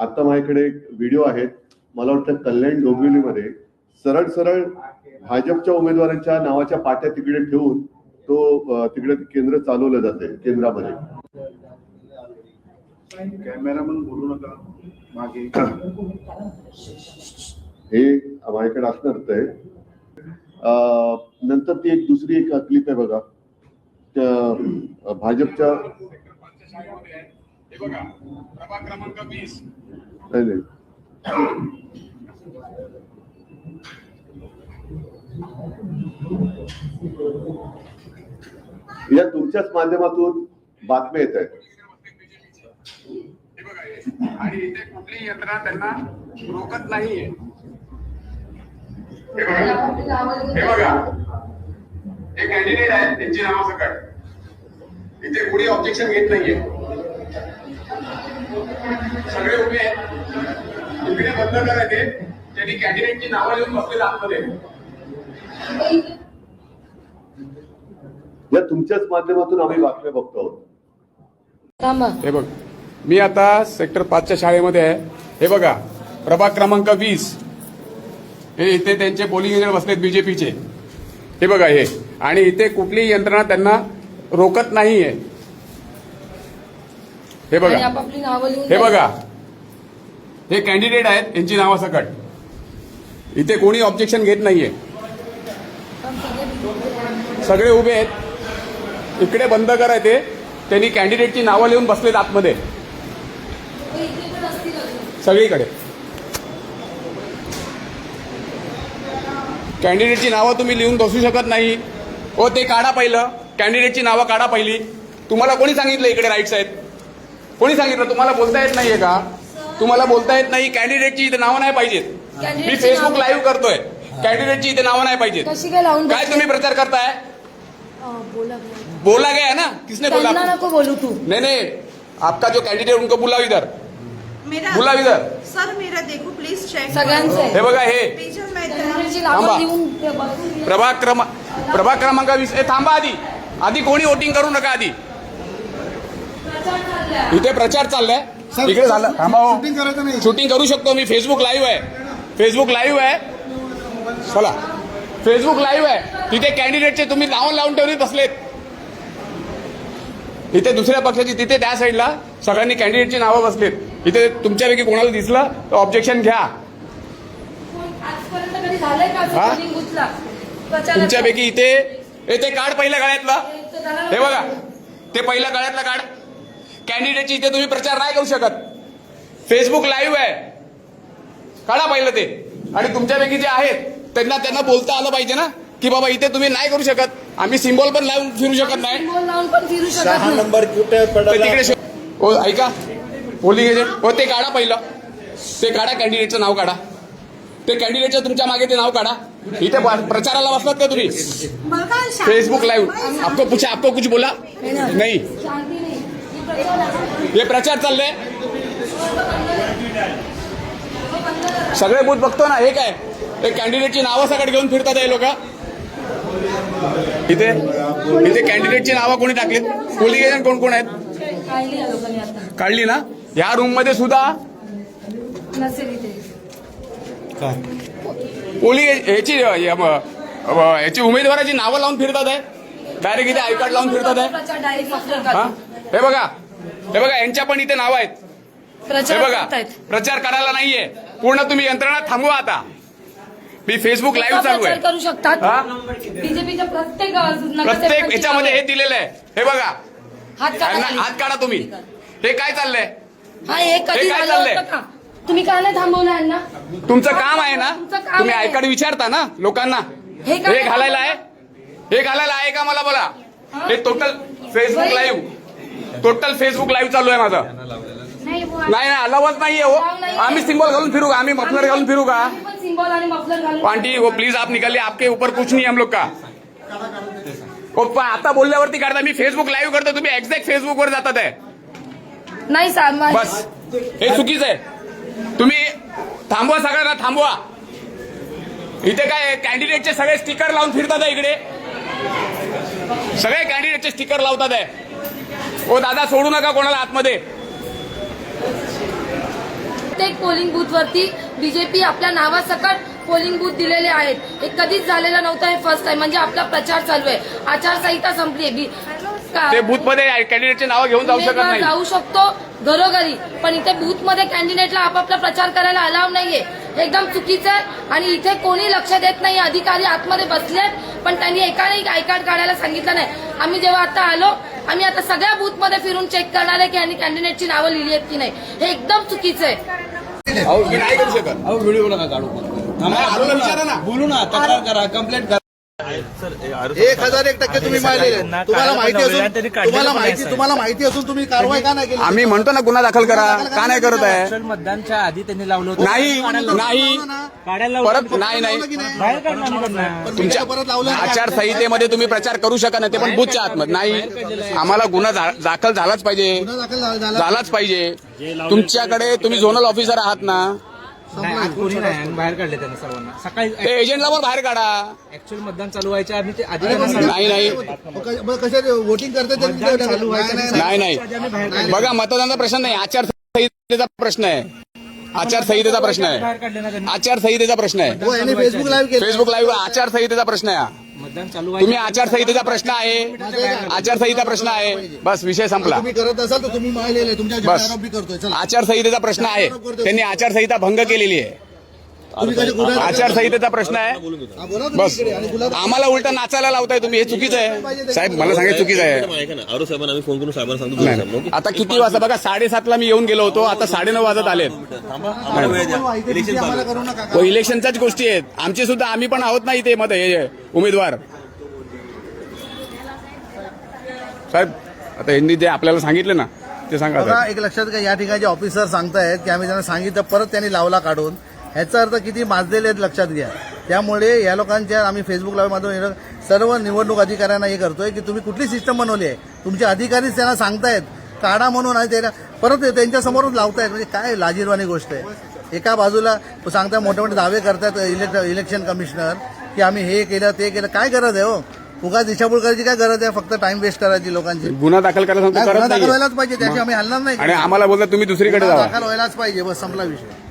आता माझ्याकडे एक व्हिडिओ आहे, मला वाटतं कल्याण डोंबिवलीमध्ये सरळ सरळ भाजपच्या उमेदवारांच्या नावाच्या पाट्या तिकडे ठेवून तो तिकडे केंद्र चालवलं जाते केंद्रामध्ये. कॅमेरामन बोलू नका मागे. हे माझ्याकडे असणारच आहे. नंतर ती एक दुसरी एक क्लिप आहे बघा, त्या भाजपच्या प्रभाग क्रमांक 20 नाही या तुमच्याच माध्यमातून बातम्या येत आहेत. आणि इथे कुठलीही यंत्रणा त्यांना रोखत नाहीये. हे बघा हे कॅन्डिडेट आहेत, त्यांची नावं सकट इथे कुणी ऑब्जेक्शन घेत नाहीये. सगळे उभे आहेत, इकडे बंद करायचे, त्यांनी कॅन्डिडेटची नावं लिहून बसलेले आतमध्ये. या तुमच्याच माध्यमातून आम्ही बातम्या बघतो आहोत. हे बघ, मी आता सेक्टर 5च्या शाळेमध्ये आहे. हे बघा प्रभाग क्रमांक 20, हे इथे त्यांचे पोलिंग एजंट बसलेत बीजेपीचे. हे बघा हे, आणि इथे कुठलीही यंत्रणा त्यांना रोखत नाहीये. हे बघा, हे बघा हे कॅन्डिडेट आहेत, यांची नावं सकट. इथे कोणी ऑब्जेक्शन घेत नाहीये, सगळे उभे आहेत, इकडे बंद करायचे, त्यांनी कॅन्डिडेटची नावं लिहून बसलेत आतमध्ये सगळीकडे. कॅन्डिडेटची नावं तुम्ही लिहून बसू शकत नाही. हो, ते काढा पहिलं, कॅन्डिडेटची नावं काढा पहिली. तुम्हाला कोणी सांगितलं इकडे राईट्स आहेत? कोणी सांगितलं? तुम्हाला बोलता येत नाहीये का? तुम्हाला बोलता येत नाही? कॅन्डिडेटची इथे नावं नाही पाहिजेत. मी फेसबुक लाईव्ह करतोय, कॅन्डिडेटची इथे नावं नाही पाहिजेत. काय तुम्ही प्रचार करताय? बोला गया ना, किसने बोला? नको बोलू तू. नहीं, आपका जो कैंडिडेट उनको बुलाओ इधर, मेरा बुलाओ इधर. सर मेरा देखो प्लीज चेक. सगळ्यांचे हे बघा हे थांबा. प्रभाग क्रमांक 20. थांबा, आधी कोणी वोटिंग करू नका. आधी इथे प्रचार चाललाय, इकडे झालं. थांबा, शूटिंग करू शकतो मी. फेसबुक लाईव्ह आहे, फेसबुक लाईव्ह आहे. चला, फेसबुक लाईव्ह आहे. तिथे कॅन्डिडेटचे तुम्ही नावं लावून ठेवली बसलेत. इथे दुसऱ्या पक्षाची, तिथे त्या साईडला सगळ्यांनी कॅन्डिडेटची नावं बसलेत. इथे तुमच्यापैकी कोणाला दिसलं तर ऑब्जेक्शन घ्या. तुमच्यापैकी इथे ते काढ पहिल्या गळ्यातलं. हे बघा, ते पहिल्या गळ्यातलं काढ. कॅन्डिडेटची इथे तुम्ही प्रचार नाही करू शकत. फेसबुक लाईव्ह आहे, काढा पहिलं ते. आणि तुमच्यापैकी जे आहेत त्यांना बोलता आलं पाहिजे ना, की बाबा इथे तुम्ही नाही करू शकत. आम्ही सिम्बॉल पण लावून फिरू शकत नाही. 6 नंबर कुठे पडला? तिकडे हो, ऐका, पोलिंग एजंट हो, ते काढा पहिलं, ते काढा. कॅन्डिडेटचं नाव काढा. ते कॅन्डिडेटचं तुमच्या मागे ते नाव काढा. इथे प्रचाराला बसलात का तुम्ही? Facebook live. आपको पूछा, आपको कुछ बोला नाही? हे प्रचार चाललंय, सगळे बूथ बघतो ना. हे काय, ते कॅन्डिडेटची नावं सगळं घेऊन फिरतात हे लोक. इथे कॅन्डिडेटची नावं कोणी टाकलीत? पोलिंग एजंट कोण कोण आहेत? काढली ना. या रूम मध्ये सुद्धा पोलिंग याची उमेदवाराची नावं लावून फिरतात आहे. डायरेक्ट इथे आय कार्ड लावून फिरतात आहे. हे बघा यांच्या पण इथे नावं आहेत. हे बघा, प्रचार करायला नाहीये. पूर्ण तुम्ही यंत्रणा थांबवा. आता मी फेसबुक लाईव्ह चालू आहे. करू शकतात बीजेपीच्या प्रत्येक याच्यामध्ये हे दिलेलं आहे. हे बघा, हात काढा तुम्ही. हे काय चाललंय? हे काय चाललंय? तुम्ही का नाही थांबवलं यांना? तुमचं काम आहे ना, तुम्ही आय कार्ड विचारता ना लोकांना. हे घालायला आहे, हे घालायला आहे का मला बोला. हे टोटल फेसबुक लाईव्ह चालू आहे माझं. नाही अलावच नाहीये. हो, आम्ही सिंबल घालून फिरू का? आम्ही मफलर घालून फिरू का? आंटी वो प्लीज आप निकालिए, आपके ऊपर कुछ नहीं हम लोग का. आता बोलल्यावरती काढता. मी फेसबुक लाईव्ह करतो, तुम्ही एक्झॅक्ट फेसबुक वर जातात आहे. नाही साहेब, बस हे चुकीचं आहे. तुम्ही थांबवा, सगळ्यांना थांबवा. इथे काय कॅन्डिडेटचे सगळे स्टिकर लावून फिरतात आहे. इकडे सगळे कॅन्डिडेटचे स्टिकर लावतात आहे. ओ दादा, सोडू नका कोणाला आतमध्ये. प्रत्येक पोलिंग बूथ वरती बीजेपी आपल्या नावासकट पोलिंग बूथ दिलेले आहेत. हे कधीच झालेलं नव्हतं, हे फर्स्ट टाइम. म्हणजे आपला प्रचार चालू आहे, आचारसंहिता संपली ते बूथ मध्ये कॅन्डिडेटचे नाव घेऊन जाऊ शकत नाही. जाऊ शकतो घरोघरी, पण इथे बूथ मध्ये कॅन्डिडेटला आपापला प्रचार करायला अलाव नाहीये. हे एकदम चुकीचं आहे आणि इथे कोणी लक्ष देत नाही. अधिकारी आतमध्ये बसलेत, पण त्यांनी एकाने आय कार्ड काढायला सांगितलं नाही. आम्ही जेव्हा आता आलो, आम्ही आता सगळ्या बूथ मध्ये फिरून चेक करणार आहे की यांनी कॅन्डिडेटची नावं लिहिली आहेत की नाही. हे एकदम चुकीचं आहे. अहो, मी नाही करू शकत. अहो व्हिडिओ नका काढू. आलो विचारा ना. बोलू ना, तक्रार करा, कंप्लेंट करा. 1001% तुम्ही मारलेले. तुम्हाला माहिती असून तुम्ही कारवाई का नाही केली? आम्ही म्हणतो ना गुन्हा दाखल करा, का नाही करत आहे? मतदानच्या आधी त्यांनी लावलं होतं. नाही परत नाही बाहेर काढलं आम्ही त्यांना. तुमच्या परत लावलं. आचारसंहितेमध्ये तुम्ही प्रचार करू शकत नाही, ते पण बूथच्या आतमध्ये नाही. आम्हाला गुन्हा दाखल झालाच पाहिजे, झालाच पाहिजे. तुमच्याकडे तुम्ही झोनल ऑफिसर आहात ना, नाही, आज कोणी नाही, आणि बाहेर काढले त्यांनी सर्वांना. सकाळी ते एजंटला पण बाहेर काढा. ऍक्च्युअल मतदान चालू व्हायच्या आधी ते आधी नाही कशा वोटिंग करते नाही बघा, मतदानाचा प्रश्न नाही, आचारसंहितेचा प्रश्न आहे. आचारसंहितेचा प्रश्न आहे. बाहेर काढले ना त्यांनी. आचारसंहितेचा प्रश्न आहे. फेसबुक लाईव्ह केलं. फेसबुक लाईव्ह आचारसंहितेचा प्रश्न आहे. मतदान चालू तुम्ही आचारसंहितेचा प्रश्न आहे, आचारसंहिता प्रश्न आहे, बस विषय संपला. तुम्ही करत असाल तर तुम्ही मारलेले, तुमच्या बस. आरोप बी करतोय. चला. आचारसंहितेचा प्रश्न आहे, त्यांनी आचारसंहिता भंग केलेली आहे. तुम्ही कधी गुन्हा- आचारसंहितेचा प्रश्न आहे. हा, बोला तुम्ही बस इकडे. आणि गुन्हा- आम्हाला उलटा नाचायला लावताय तुम्ही, हे चुकीचं आहे. साहेब मला सांगा, चुकीचं आहे. आरो साहेबांना आम्ही फोन करून साहेबांना सांगतो नाही, नाही. आता किती वाजता बघा, 7:30ला मी येऊन गेलो होतो, आता 9:30 वाजत आलेत. माहिती आम्हाला करू नका. इलेक्शनच्याच गोष्टी आहेत. आमचे सुद्धा, आम्ही पण आहोत ना इथे मध्ये हे उमेदवार. साहेब आता यांनी जे आपल्याला सांगितलं ना ते सांगा. बघा, एक लक्षात घ्या, या ठिकाणी ऑफिसर सांगतायत की आम्ही त्यांना सांगितलं, परत त्यांनी लावला काढून. ह्याचा अर्थ किती माजलेले आहेत लक्षात घ्या. त्यामुळे या लोकांच्या आम्ही फेसबुक लाईव्ह माध्यमातून सर्व निवडणूक अधिकाऱ्यांना हे करतोय की तुम्ही कुठली सिस्टम बनवली आहे. तुमचे अधिकारीच त्यांना सांगतायत काढा म्हणून, आणि त्याला परत त्यांच्या समोरच लावतायत. म्हणजे काय लाजीरवाणी गोष्ट आहे. एका बाजूला सांगताय, मोठे मोठे दावे करतात इलेक्शन कमिशनर की आम्ही हे केलं ते केलं. काय गरज आहे हो? उगाच दिशाभूल करायची काय गरज आहे? फक्त टाइम वेस्ट करायची लोकांची. गुन्हा दाखल करायला सांगतो, गुन्हा करत दाखल नाही. व्हायलाच पाहिजे, त्याची आम्ही हलणार नाही. आणि आम्हाला बोलतात तुम्ही दुसरीकडे गुन्हा जावा. दाखल व्हायलाच पाहिजे, बस संपला विषय.